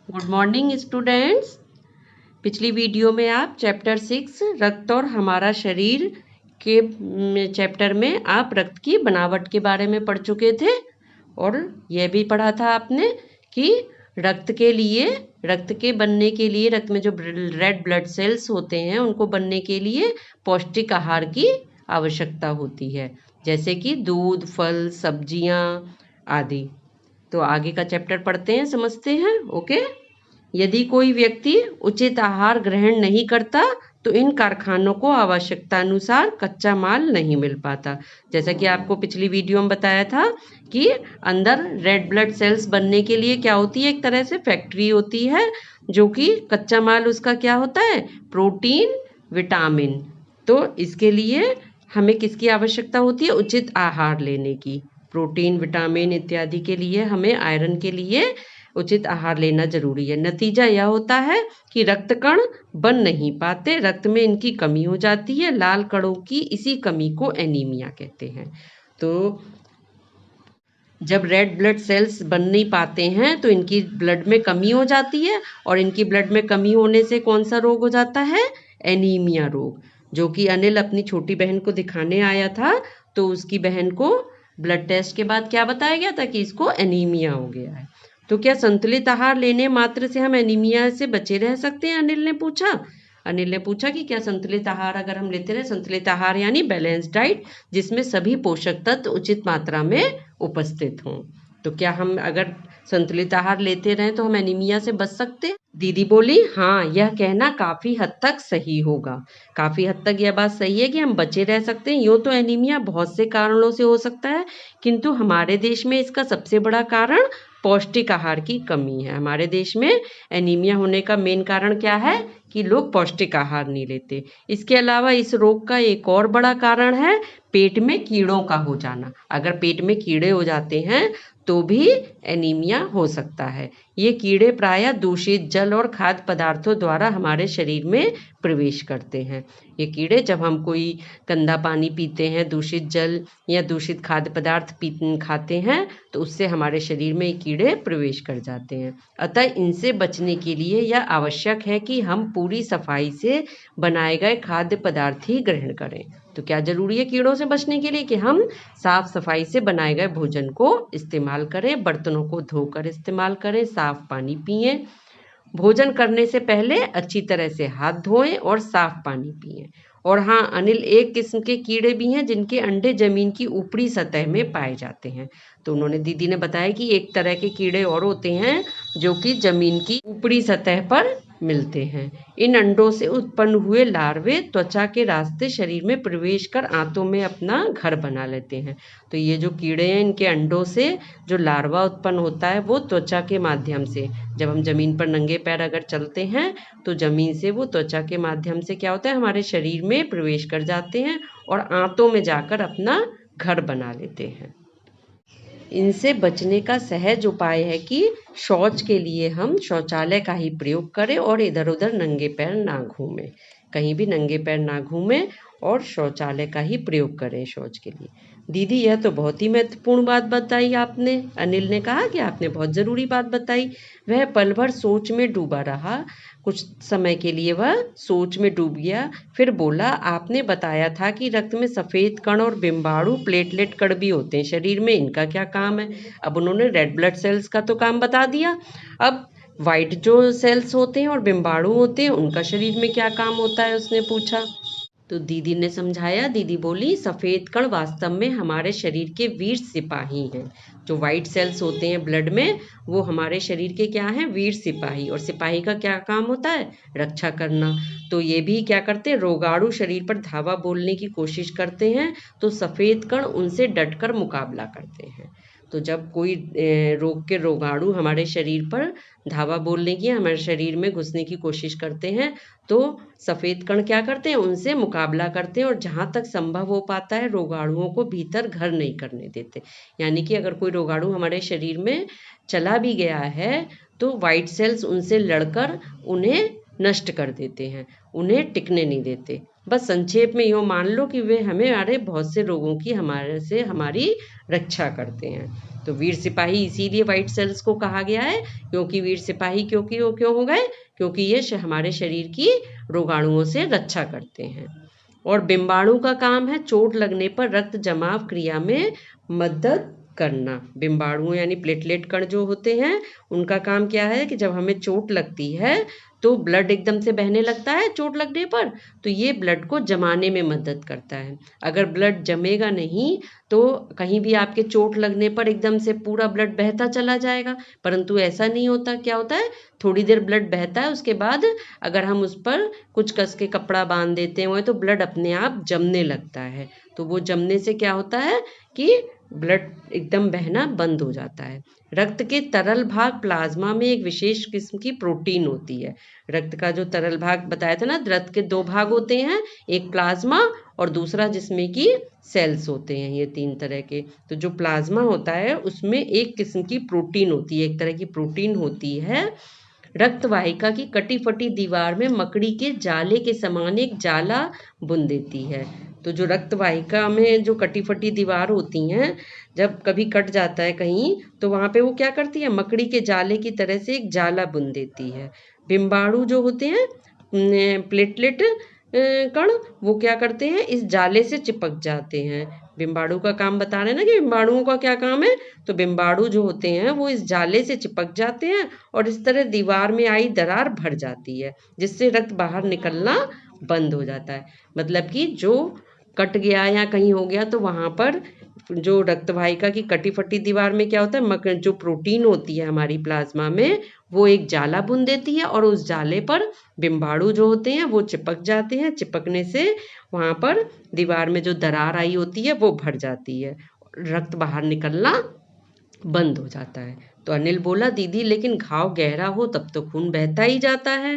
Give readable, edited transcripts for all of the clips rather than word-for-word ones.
Good morning students. पिछली video में आप चैप्टर 6 रक्त और हमारा शरीर के चैप्टर में आप रक्त की बनावट के बारे में पढ़ चुके थे और यह भी पढ़ा था आपने कि रक्त के बनने के लिए रक्त में जो रेड ब्लड सेल्स होते हैं उनको बनने के लिए पौष्टिक आहार की आवश्यकता होती है, जैसे कि दूध, फल, सब्जियां आदि। तो आगे का चैप्टर पढ़ते हैं, समझते हैं। ओके। यदि कोई व्यक्ति उचित आहार ग्रहण नहीं करता तो इन कारखानों को आवश्यकता अनुसार कच्चा माल नहीं मिल पाता। जैसा कि आपको पिछली वीडियो में बताया था कि अंदर रेड ब्लड सेल्स बनने के लिए क्या होती है, एक तरह से फैक्ट्री होती है, जो कि कच्चा माल उसका क्या होता है, प्रोटीन, विटामिन। तो इसके लिए हमें किसकी आवश्यकता होती है, उचित आहार लेने की। प्रोटीन, विटामिन इत्यादि के लिए हमें आयरन के लिए उचित आहार लेना जरूरी है। नतीजा यह होता है कि रक्त कण बन नहीं पाते, रक्त में इनकी कमी हो जाती है। लाल कणों की इसी कमी को एनीमिया कहते हैं। तो जब रेड ब्लड सेल्स बन नहीं पाते हैं तो इनकी ब्लड में कमी हो जाती है, और इनकी ब्लड में कमी होने से कौन सा रोग हो जाता है, एनीमिया रोग, जो कि अनिल अपनी छोटी बहन को दिखाने आया था। तो उसकी बहन को ब्लड टेस्ट के बाद क्या बताया गया था कि इसको एनीमिया हो गया है। तो क्या संतुलित आहार लेने मात्र से हम एनीमिया से बचे रह सकते हैं, अनिल ने पूछा कि क्या संतुलित आहार अगर हम लेते रहे, संतुलित आहार यानी बैलेंस डाइट, जिसमें सभी पोषक तत्व उचित मात्रा में उपस्थित हों, तो क्या हम अगर संतुलित आहार लेते रहें तो हम एनीमिया से बच सकते हैं? दीदी बोली, हाँ, यह कहना काफी हद तक सही होगा। काफी हद तक यह बात सही है कि हम बचे रह सकते हैं। यूँ तो एनीमिया बहुत से कारणों से हो सकता है, किंतु हमारे देश में इसका सबसे बड़ा कारण पौष्टिक आहार की कमी है। हमारे देश में एनीमिया होने का मेन कारण क्या है कि लोग पौष्टिक आहार नहीं लेते। इसके अलावा इस रोग का एक और बड़ा कारण है पेट में कीड़ों का हो जाना। अगर पेट में कीड़े हो जाते हैं तो भी एनीमिया हो सकता है। ये कीड़े प्रायः दूषित जल और खाद्य पदार्थों द्वारा हमारे शरीर में प्रवेश करते हैं। ये कीड़े जब हम कोई गंदा पानी पीते हैं, दूषित जल या दूषित खाद्य पदार्थ खाते हैं, तो उससे हमारे शरीर में ये कीड़े प्रवेश कर जाते हैं। अतः इनसे बचने के लिए यह आवश्यक है कि हम पूरी सफाई से बनाए गए खाद्य पदार्थ ही ग्रहण करें। तो क्या जरूरी है कीड़ों से बचने के लिए कि हम साफ सफाई से बनाए गए भोजन को इस्तेमाल करें, बर्तनों को धोकर इस्तेमाल करें, साफ पानी पिएं, भोजन करने से पहले अच्छी तरह से हाथ धोएं और साफ पानी पिएं। और हाँ अनिल, एक किस्म के कीड़े भी हैं जिनके अंडे जमीन की ऊपरी सतह में पाए जाते हैं। तो उन्होंने, दीदी ने बताया कि एक तरह के कीड़े और होते हैं जो कि जमीन की ऊपरी सतह पर मिलते हैं। इन अंडों से उत्पन्न हुए लार्वे त्वचा के रास्ते शरीर में प्रवेश कर आंतों में अपना घर बना लेते हैं। तो ये जो कीड़े हैं, इनके अंडों से जो लार्वा उत्पन्न होता है वो त्वचा के माध्यम से, जब हम जमीन पर नंगे पैर अगर चलते हैं तो जमीन से वो त्वचा के माध्यम से क्या होता है, हमारे शरीर में प्रवेश कर जाते हैं और आंतों में जाकर अपना घर बना लेते हैं। इनसे बचने का सहज उपाय है कि शौच के लिए हम शौचालय का ही प्रयोग करें और इधर उधर नंगे पैर ना घूमें, कहीं भी नंगे पैर ना घूमें और शौचालय का ही प्रयोग करें शौच के लिए। दीदी, यह तो बहुत ही महत्वपूर्ण बात बताई आपने। अनिल ने कहा कि आपने बहुत ज़रूरी बात बताई। वह पल भर सोच में डूबा रहा। कुछ समय के लिए वह सोच में डूब गया, फिर बोला, आपने बताया था कि रक्त में सफ़ेद कण और बिम्बाणु प्लेटलेट कण भी होते हैं, शरीर में इनका क्या काम है? अब उन्होंने रेड ब्लड सेल्स का तो काम बता दिया। अब वाइट जो सेल्स होते हैं और बिम्बाणु होते हैं, उनका शरीर में क्या काम होता है, उसने पूछा। तो दीदी ने समझाया। दीदी बोली, सफ़ेद कण वास्तव में हमारे शरीर के वीर सिपाही हैं। जो वाइट सेल्स होते हैं ब्लड में, वो हमारे शरीर के क्या हैं, वीर सिपाही। और सिपाही का क्या काम होता है, रक्षा करना। तो ये भी क्या करते हैं, रोगाणु शरीर पर धावा बोलने की कोशिश करते हैं, तो सफ़ेद कण उनसे डटकर मुकाबला करते हैं। तो जब कोई रोग के रोगाणु हमारे शरीर पर धावा बोलने की, हमारे शरीर में घुसने की कोशिश करते हैं, तो सफ़ेद कण क्या करते हैं, उनसे मुकाबला करते हैं और जहाँ तक संभव हो पाता है रोगाणुओं को भीतर घर नहीं करने देते। यानी कि अगर कोई रोगाणु हमारे शरीर में चला भी गया है तो वाइट सेल्स उनसे लड़कर उन्हें नष्ट कर देते हैं, उन्हें टिकने नहीं देते। बस संक्षेप में यूँ मान लो कि वे हमें बहुत से रोगों की हमारी रक्षा करते हैं। तो वीर सिपाही इसीलिए व्हाइट सेल्स को कहा गया है, क्योंकि वीर सिपाही क्योंकि वो क्यों हो गए, क्योंकि ये हमारे शरीर की रोगाणुओं से रक्षा करते हैं। और बिंबाणु का काम है चोट लगने पर रक्त जमाव क्रिया में मदद करना। बिंबाणु यानी प्लेटलेट कण जो होते हैं, उनका काम क्या है कि जब हमें चोट लगती है तो ब्लड एकदम से बहने लगता है चोट लगने पर, तो ये ब्लड को जमाने में मदद करता है। अगर ब्लड जमेगा नहीं तो कहीं भी आपके चोट लगने पर एकदम से पूरा ब्लड बहता चला जाएगा, परंतु ऐसा नहीं होता। क्या होता है, थोड़ी देर ब्लड बहता है, उसके बाद अगर हम उस पर कुछ कस के कपड़ा बांध देते हैं तो ब्लड अपने आप जमने लगता है। तो वो जमने से क्या होता है कि ब्लड एकदम बहना बंद हो जाता है। रक्त के तरल भाग प्लाज्मा में एक विशेष किस्म की प्रोटीन होती है। रक्त का जो तरल भाग बताया था ना, रक्त के दो भाग होते हैं, एक प्लाज्मा और दूसरा जिसमें कि सेल्स होते हैं, ये 3 तरह के। तो जो प्लाज्मा होता है उसमें एक किस्म की प्रोटीन होती है, एक तरह की प्रोटीन होती है। रक्त वाहिका की कटी फटी दीवार में मकड़ी के जाले के समान एक जाला बुन देती है। तो जो रक्त वाहिका में जो कटी फटी दीवार होती हैं, जब कभी कट जाता है कहीं तो वहाँ पे वो क्या करती है, मकड़ी के जाले की तरह से एक जाला बुन देती है। बिंबाणु जो होते हैं प्लेटलेट कण, वो क्या करते हैं, इस जाले से चिपक जाते हैं। बिंबाणु का काम बता रहे हैं ना कि बिंबाणुओं का क्या काम है, तो बिंबाणु जो होते हैं वो इस जाले से चिपक जाते हैं और इस तरह दीवार में आई दरार भर जाती है, जिससे रक्त बाहर निकलना बंद हो जाता है। मतलब कि जो कट गया या कहीं हो गया तो वहाँ पर जो रक्त वाहिका की कटी फटी दीवार में क्या होता है, जो प्रोटीन होती है हमारी प्लाज्मा में, वो एक जाला बुन देती है और उस जाले पर बिंबाणु जो होते हैं वो चिपक जाते हैं। चिपकने से वहाँ पर दीवार में जो दरार आई होती है वो भर जाती है, रक्त बाहर निकलना बंद हो जाता है। तो अनिल बोला, दीदी लेकिन घाव गहरा हो तब तो खून बहता ही जाता है।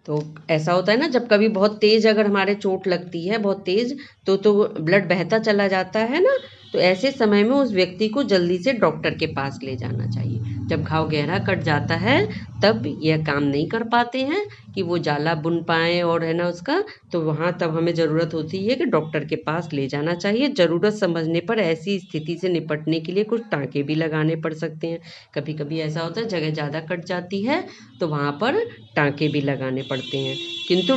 तो ऐसा होता है ना, जब कभी बहुत तेज अगर हमारे चोट लगती है बहुत तेज, तो ब्लड बहता चला जाता है ना, तो ऐसे समय में उस व्यक्ति को जल्दी से डॉक्टर के पास ले जाना चाहिए। जब घाव गहरा कट जाता है तब यह काम नहीं कर पाते हैं कि वो जाला बुन पाएँ और है ना उसका, तो वहाँ तब हमें ज़रूरत होती है कि डॉक्टर के पास ले जाना चाहिए। ज़रूरत समझने पर ऐसी स्थिति से निपटने के लिए कुछ टाँके भी लगाने पड़ सकते हैं। कभी कभी ऐसा होता है जगह ज़्यादा कट जाती है तो वहाँ पर टाँके भी लगाने पड़ते हैं। किंतु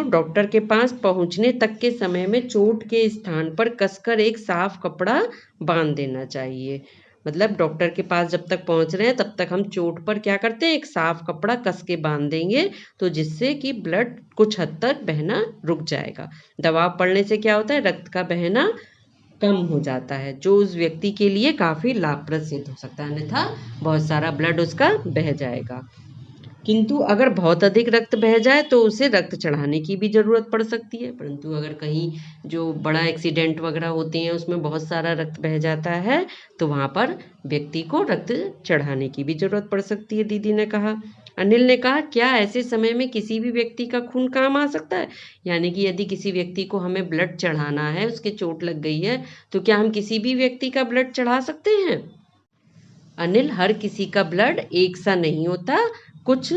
डॉक्टर के पास पहुंचने तक के समय में चोट के स्थान पर कसकर एक साफ कपड़ा बांध देना चाहिए। मतलब डॉक्टर के पास जब तक पहुंच रहे हैं तब तक हम चोट पर क्या करते हैं, एक साफ कपड़ा कस के बांध देंगे, तो जिससे कि ब्लड कुछ हद तक बहना रुक जाएगा। दबाव पड़ने से क्या होता है, रक्त का बहना कम हो जाता है, जो उस व्यक्ति के लिए काफ़ी लाभप्रद सिद्ध हो सकता है, अन्यथा बहुत सारा ब्लड उसका बह जाएगा। किंतु अगर बहुत अधिक रक्त बह जाए तो उसे रक्त चढ़ाने की भी ज़रूरत पड़ सकती है। परंतु अगर कहीं जो बड़ा एक्सीडेंट वगैरह होते हैं उसमें बहुत सारा रक्त बह जाता है तो वहाँ पर व्यक्ति को रक्त चढ़ाने की भी ज़रूरत पड़ सकती है, दीदी ने कहा। अनिल ने कहा, क्या ऐसे समय में किसी भी व्यक्ति का खून काम आ सकता है? यानी कि यदि किसी व्यक्ति को हमें ब्लड चढ़ाना है, उसके चोट लग गई है, तो क्या हम किसी भी व्यक्ति का ब्लड चढ़ा सकते हैं? अनिल, हर किसी का ब्लड एक सा नहीं होता। कुछ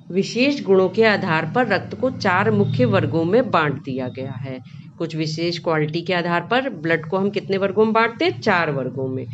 विशेष गुणों के आधार पर रक्त को 4 मुख्य वर्गों में बांट दिया गया है। कुछ विशेष क्वालिटी के आधार पर ब्लड को हम कितने वर्गों में बांटते हैं? 4 वर्गों में।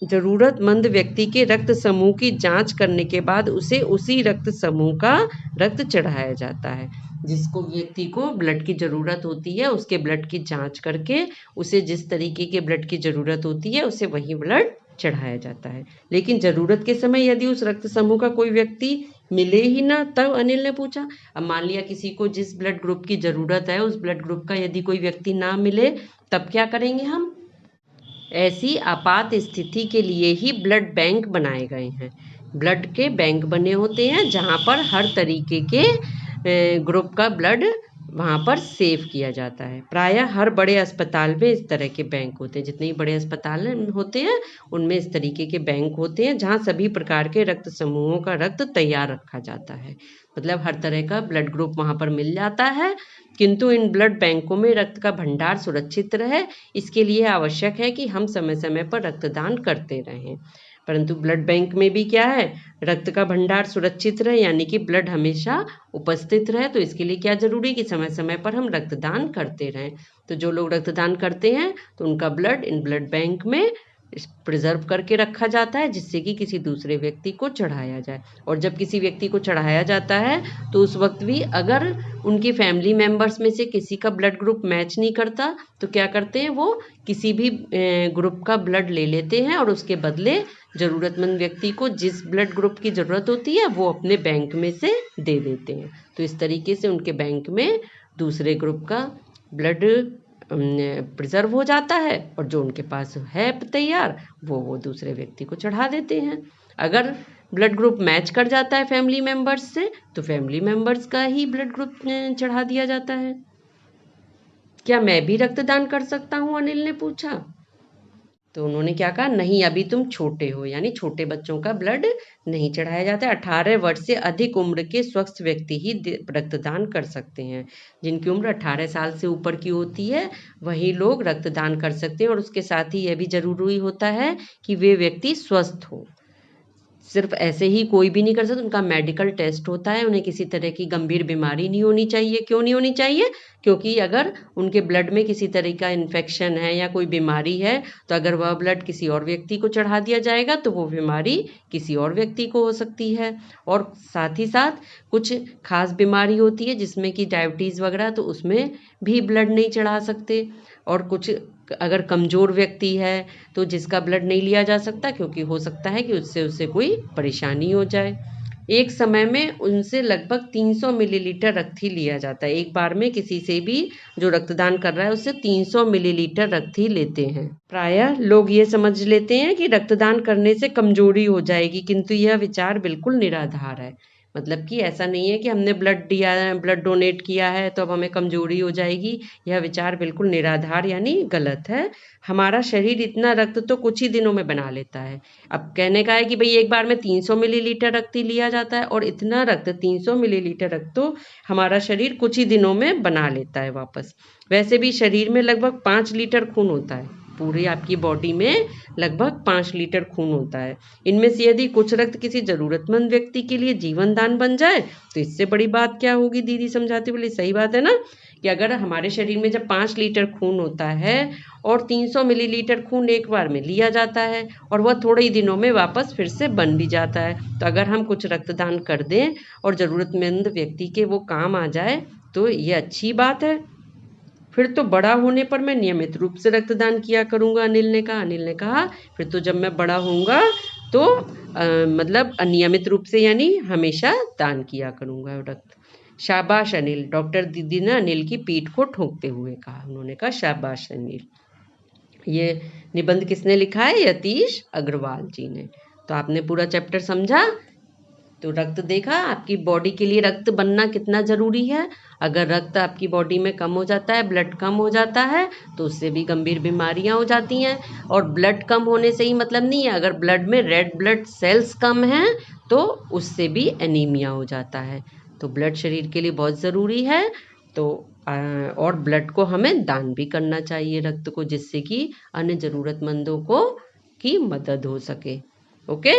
जरूरतमंद व्यक्ति के रक्त समूह की जांच करने के बाद उसे उसी रक्त समूह का रक्त चढ़ाया जाता है। जिसको व्यक्ति को ब्लड की ज़रूरत होती है उसके ब्लड की जांच करके उसे जिस तरीके के ब्लड की ज़रूरत होती है उसे वही ब्लड चढ़ाया जाता है। लेकिन ज़रूरत के समय यदि उस रक्त समूह का कोई व्यक्ति मिले ही ना, तब अनिल ने पूछा, अब मान लिया किसी को जिस ब्लड ग्रुप की ज़रूरत है उस ब्लड ग्रुप का यदि कोई व्यक्ति ना मिले, तब क्या करेंगे हम? ऐसी आपात स्थिति के लिए ही ब्लड बैंक बनाए गए हैं। ब्लड के बैंक बने होते हैं जहाँ पर हर तरीके के ग्रुप का ब्लड वहाँ पर सेव किया जाता है। प्रायः हर बड़े अस्पताल में इस तरह के बैंक होते हैं। जितने ही बड़े अस्पताल होते हैं उनमें इस तरीके के बैंक होते हैं जहाँ सभी प्रकार के रक्त समूहों का रक्त तैयार रखा जाता है। मतलब हर तरह का ब्लड ग्रुप वहाँ पर मिल जाता है। किंतु इन ब्लड बैंकों में रक्त का भंडार सुरक्षित रहे, इसके लिए आवश्यक है कि हम समय समय पर रक्तदान करते रहें। परंतु ब्लड बैंक में भी क्या है, रक्त का भंडार सुरक्षित रहे, यानी कि ब्लड हमेशा उपस्थित रहे। तो इसके लिए क्या जरूरी है कि समय समय पर हम रक्तदान करते रहें। तो जो लोग रक्तदान करते हैं तो उनका ब्लड इन ब्लड बैंक में प्रिजर्व करके रखा जाता है, जिससे कि किसी दूसरे व्यक्ति को चढ़ाया जाए। और जब किसी व्यक्ति को चढ़ाया जाता है तो उस वक्त भी अगर उनके फैमिली मेंबर्स में से किसी का ब्लड ग्रुप मैच नहीं करता तो क्या करते हैं, वो किसी भी ग्रुप का ब्लड ले लेते हैं और उसके बदले ज़रूरतमंद व्यक्ति को जिस ब्लड ग्रुप की ज़रूरत होती है वो अपने बैंक में से दे देते हैं। तो इस तरीके से उनके बैंक में दूसरे ग्रुप का ब्लड प्रिजर्व हो जाता है और जो उनके पास है तैयार वो दूसरे व्यक्ति को चढ़ा देते हैं। अगर ब्लड ग्रुप मैच कर जाता है फैमिली मेंबर्स से तो फैमिली मेंबर्स का ही ब्लड ग्रुप चढ़ा दिया जाता है। क्या मैं भी रक्तदान कर सकता हूँ, अनिल ने पूछा। तो उन्होंने क्या कहा, नहीं अभी तुम छोटे हो, यानी छोटे बच्चों का ब्लड नहीं चढ़ाया जाता है। 18 वर्ष से अधिक उम्र के स्वस्थ व्यक्ति ही रक्तदान कर सकते हैं। जिनकी उम्र 18 साल से ऊपर की होती है वही लोग रक्तदान कर सकते हैं। और उसके साथ ही यह भी जरूरी होता है कि वे व्यक्ति स्वस्थ हो। सिर्फ ऐसे ही कोई भी नहीं कर सकता, उनका मेडिकल टेस्ट होता है। उन्हें किसी तरह की गंभीर बीमारी नहीं होनी चाहिए। क्यों नहीं होनी चाहिए? क्योंकि अगर उनके ब्लड में किसी तरह का इन्फेक्शन है या कोई बीमारी है तो अगर वह ब्लड किसी और व्यक्ति को चढ़ा दिया जाएगा तो वो बीमारी किसी और व्यक्ति को हो सकती है। और साथ ही साथ कुछ खास बीमारी होती है जिसमें कि डायबिटीज़ वगैरह, तो उसमें भी ब्लड नहीं चढ़ा सकते। और कुछ अगर कमज़ोर व्यक्ति है तो जिसका ब्लड नहीं लिया जा सकता क्योंकि हो सकता है कि उससे उसे कोई परेशानी हो जाए। एक समय में उनसे लगभग 300 मिलीलीटर रक्त ही लिया जाता है। एक बार में किसी से भी जो रक्तदान कर रहा है उससे 300 मिलीलीटर रक्त ही लेते हैं। प्रायः लोग ये समझ लेते हैं कि रक्तदान करने से कमजोरी हो जाएगी, किंतु यह विचार बिल्कुल निराधार है। मतलब कि ऐसा नहीं है कि हमने ब्लड डोनेट किया है तो अब हमें कमजोरी हो जाएगी। यह विचार बिल्कुल निराधार यानी गलत है। हमारा शरीर इतना रक्त तो कुछ ही दिनों में बना लेता है। अब कहने का है कि भाई एक बार में 300 मिलीलीटर रक्त ही लिया जाता है और इतना रक्त 300 मिलीलीटर रक्त तो हमारा शरीर कुछ ही दिनों में बना लेता है वापस। वैसे भी शरीर में लगभग 5 लीटर खून होता है। पूरी आपकी बॉडी में लगभग 5 लीटर खून होता है। इनमें से यदि कुछ रक्त किसी जरूरतमंद व्यक्ति के लिए जीवन दान बन जाए तो इससे बड़ी बात क्या होगी। दीदी समझाती बोली सही बात है ना, कि अगर हमारे शरीर में जब 5 लीटर खून होता है और 300 मिलीलीटर खून एक बार में लिया जाता है और वह थोड़े ही दिनों में वापस फिर से बन भी जाता है, तो अगर हम कुछ रक्तदान कर दें और ज़रूरतमंद व्यक्ति के वो काम आ जाए तो ये अच्छी बात है। फिर तो बड़ा होने पर मैं नियमित रूप से रक्तदान किया करूँगा, अनिल ने कहा फिर तो जब मैं बड़ा होऊंगा तो मतलब अनियमित रूप से यानी हमेशा दान किया करूँगा रक्त। शाबाश अनिल, डॉक्टर दीदी ने अनिल की पीठ को ठोंकते हुए कहा। उन्होंने कहा शाबाश अनिल। ये निबंध किसने लिखा है? यतीश अग्रवाल जी ने। तो आपने पूरा चैप्टर समझा। तो रक्त देखा, आपकी बॉडी के लिए रक्त बनना कितना ज़रूरी है। अगर रक्त आपकी बॉडी में कम हो जाता है, ब्लड कम हो जाता है तो उससे भी गंभीर बीमारियां हो जाती हैं। और ब्लड कम होने से ही मतलब नहीं है, अगर ब्लड में रेड ब्लड सेल्स कम हैं तो उससे भी एनीमिया हो जाता है। तो ब्लड शरीर के लिए बहुत ज़रूरी है। तो और ब्लड को हमें दान भी करना चाहिए, रक्त को, जिससे कि अन्य ज़रूरतमंदों को की मदद हो सके। ओके।